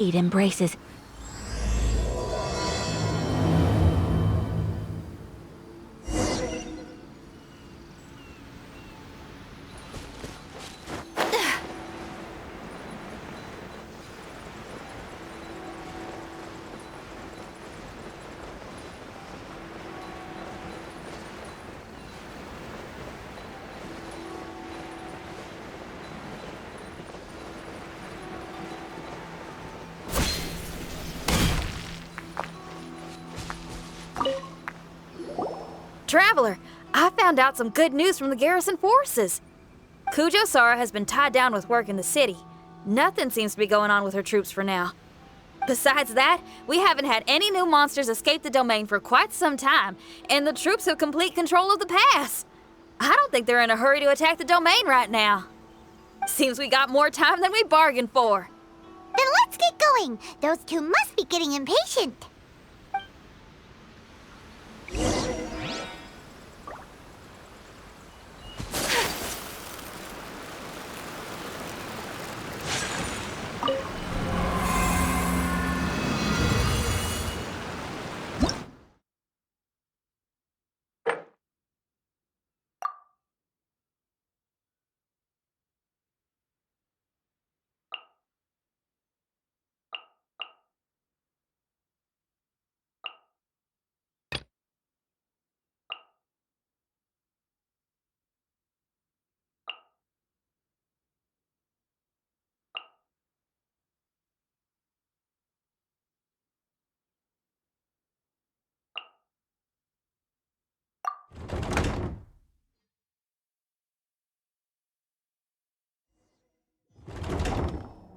It embraces. Traveler, I found out some good news from the garrison forces. Kujo-Sara has been tied down with work in the city. Nothing seems to be going on with her troops for now. Besides that, we haven't had any new monsters escape the domain for quite some time, and the troops have complete control of the pass. I don't think they're in a hurry to attack the domain right now. Seems we got more time than we bargained for. Then let's get going. Those two must be getting impatient.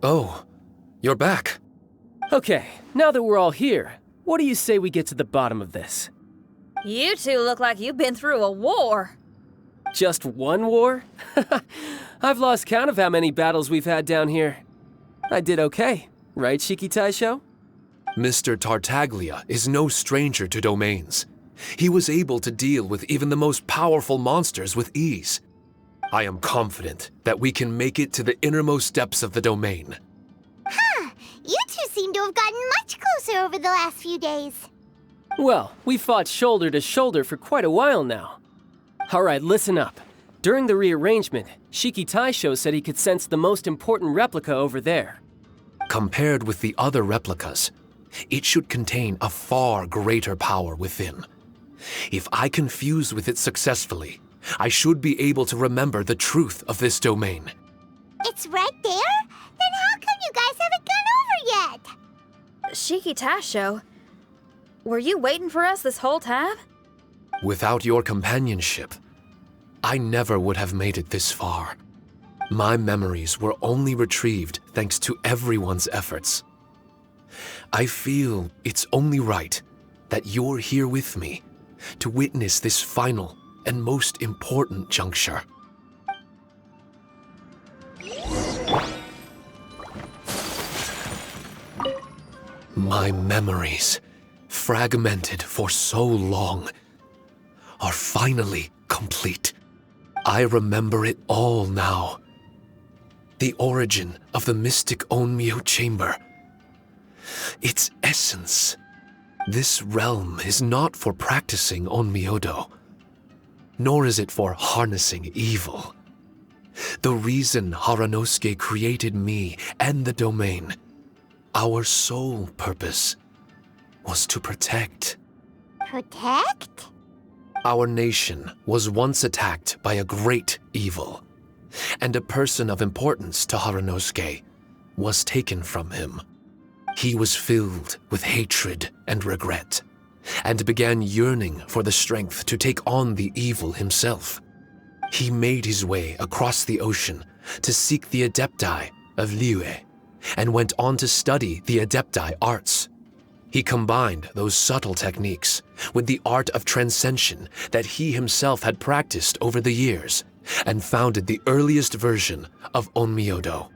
Oh, you're back. Okay, now that we're all here, what do you say we get to the bottom of this? You two look like you've been through a war. Just one war? I've lost count of how many battles we've had down here. I did okay, right, Shiki Taisho? Mr. Tartaglia is no stranger to domains. He was able to deal with even the most powerful monsters with ease. I am confident that we can make it to the innermost depths of the domain. Huh. You two seem to have gotten much closer over the last few days. Well, we fought shoulder to shoulder for quite a while now. Alright, listen up. During the rearrangement, Shiki Taisho said he could sense the most important replica over there. Compared with the other replicas, it should contain a far greater power within. If I can fuse with it successfully, I should be able to remember the truth of this domain. It's right there? Then how come you guys haven't gone over yet? Shiki Taisho, were you waiting for us this whole time? Without your companionship, I never would have made it this far. My memories were only retrieved thanks to everyone's efforts. I feel it's only right that you're here with me to witness this final and most important juncture. My memories, fragmented for so long, are finally complete. I remember it all now. The origin of the mystic Onmyo chamber. Its essence. This realm is not for practicing Onmyodo, nor is it for harnessing evil. The reason Haranosuke created me and the domain, our sole purpose, was to protect. Protect? Our nation was once attacked by a great evil, and a person of importance to Haranosuke was taken from him. He was filled with hatred and regret, and began yearning for the strength to take on the evil himself. He made his way across the ocean to seek the Adepti of Liyue, and went on to study the Adepti arts. He combined those subtle techniques with the art of transcension that he himself had practiced over the years, and founded the earliest version of Onmyodo.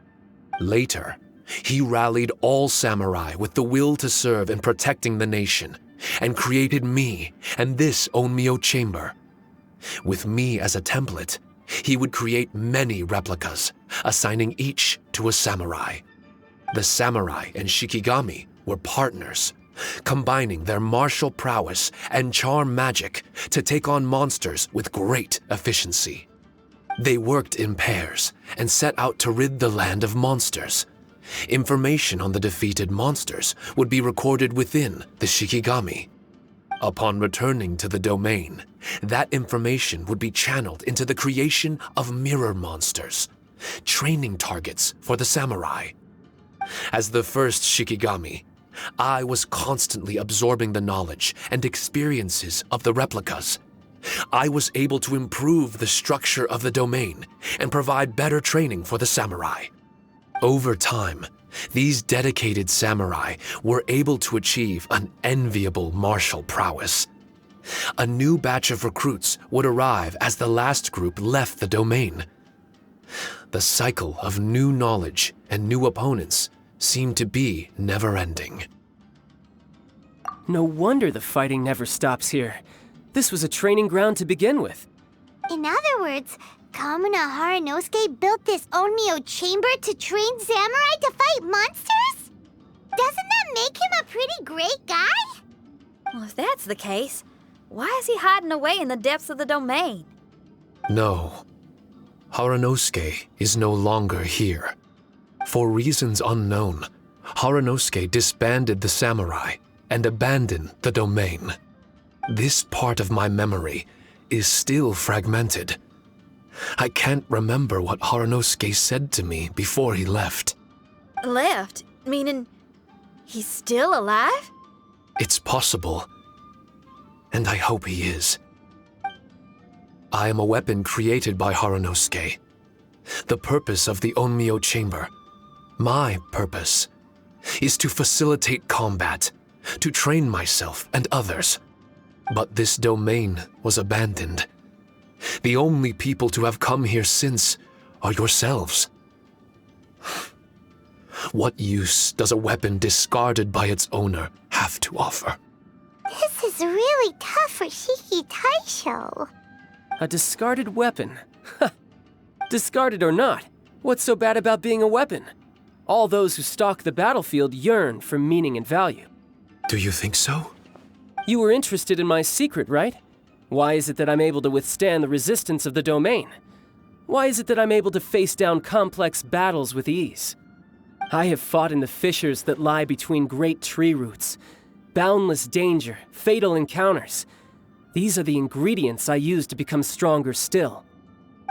Later, he rallied all samurai with the will to serve in protecting the nation, and created me and this Onmyo chamber. With me as a template, he would create many replicas, assigning each to a samurai. The samurai and Shikigami were partners, combining their martial prowess and charm magic to take on monsters with great efficiency. They worked in pairs and set out to rid the land of monsters. Information on the defeated monsters would be recorded within the Shikigami. Upon returning to the domain, that information would be channeled into the creation of mirror monsters, training targets for the samurai. As the first Shikigami, I was constantly absorbing the knowledge and experiences of the replicas. I was able to improve the structure of the domain and provide better training for the samurai. Over time, these dedicated samurai were able to achieve an enviable martial prowess. A new batch of recruits would arrive as the last group left the domain. The cycle of new knowledge and new opponents seemed to be never-ending. No wonder the fighting never stops here. This was a training ground to begin with. In other words, Kamuna Haranosuke built this Onmyo chamber to train samurai to fight monsters? Doesn't that make him a pretty great guy? Well, if that's the case, why is he hiding away in the depths of the domain? No. Haranosuke is no longer here. For reasons unknown, Haranosuke disbanded the samurai and abandoned the domain. This part of my memory is still fragmented. I can't remember what Haranosuke said to me before he left. Left? Meaning he's still alive? It's possible, and I hope he is. I am a weapon created by Haranosuke. The purpose of the Onmyo chamber, my purpose, is to facilitate combat, to train myself and others. But this domain was abandoned. The only people to have come here since are yourselves. What use does a weapon discarded by its owner have to offer? This is really tough for Shiki Taisho. A discarded weapon. Discarded or not, what's so bad about being a weapon? All those who stalk the battlefield yearn for meaning and value. Do you think so? You were interested in my secret, right? Why is it that I'm able to withstand the resistance of the domain? Why is it that I'm able to face down complex battles with ease? I have fought in the fissures that lie between great tree roots. Boundless danger, fatal encounters. These are the ingredients I use to become stronger still.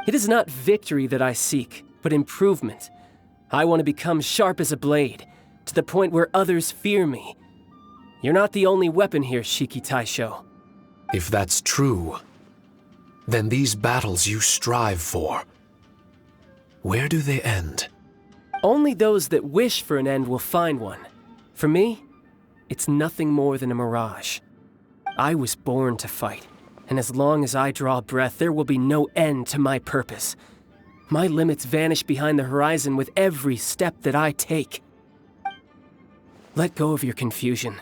It is not victory that I seek, but improvement. I want to become sharp as a blade, to the point where others fear me. You're not the only weapon here, Shiki Taisho. If that's true, then these battles you strive for, where do they end? Only those that wish for an end will find one. For me, it's nothing more than a mirage. I was born to fight, and as long as I draw breath, there will be no end to my purpose. My limits vanish behind the horizon with every step that I take. Let go of your confusion.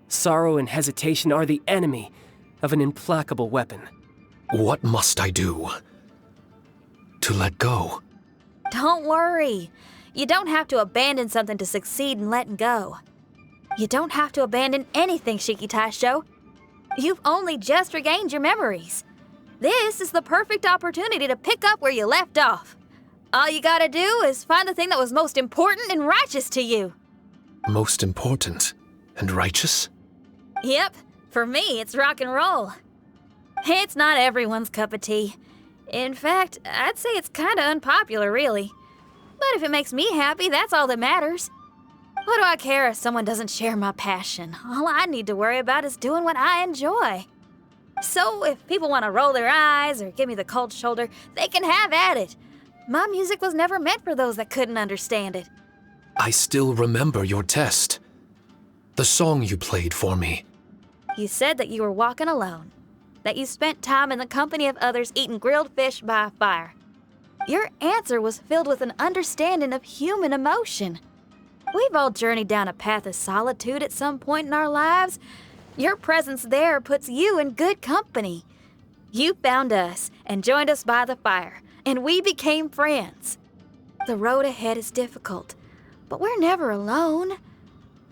Sorrow and hesitation are the enemy of an implacable weapon. What must I do to let go? Don't worry. You don't have to abandon something to succeed in letting go. You don't have to abandon anything, Shiki Taisho. You've only just regained your memories. This is the perfect opportunity to pick up where you left off. All you gotta do is find the thing that was most important and righteous to you. Most important and righteous? Yep, for me, it's rock and roll. It's not everyone's cup of tea. In fact, I'd say it's kinda unpopular, really. But if it makes me happy, that's all that matters. What do I care if someone doesn't share my passion? All I need to worry about is doing what I enjoy. So if people want to roll their eyes or give me the cold shoulder, they can have at it. My music was never meant for those that couldn't understand it. I still remember your test. The song you played for me. You said that you were walking alone, that you spent time in the company of others eating grilled fish by a fire. Your answer was filled with an understanding of human emotion. We've all journeyed down a path of solitude at some point in our lives. Your presence there puts you in good company. You found us and joined us by the fire, and we became friends. The road ahead is difficult, but we're never alone.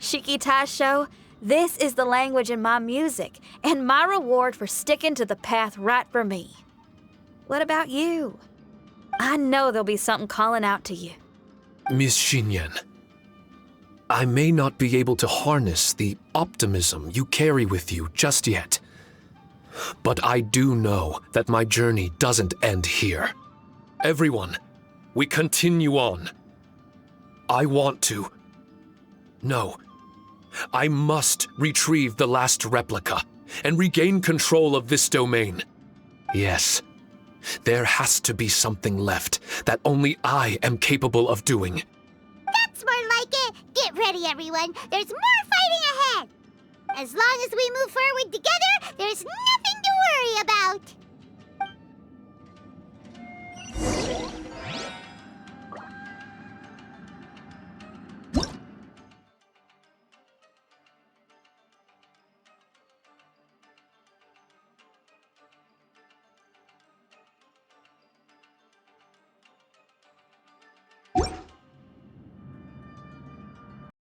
Shiki Taisho, this is the language in my music, and my reward for sticking to the path right for me. What about you? I know there'll be something calling out to you. Miss Xinyan, I may not be able to harness the optimism you carry with you just yet, but I do know that my journey doesn't end here. Everyone, we continue on. I want to. No, I must retrieve the last replica and regain control of this domain. Yes, there has to be something left that only I am capable of doing. That's more like it. Get ready, everyone. There's more fighting ahead. As long as we move forward together, there's nothing to worry about.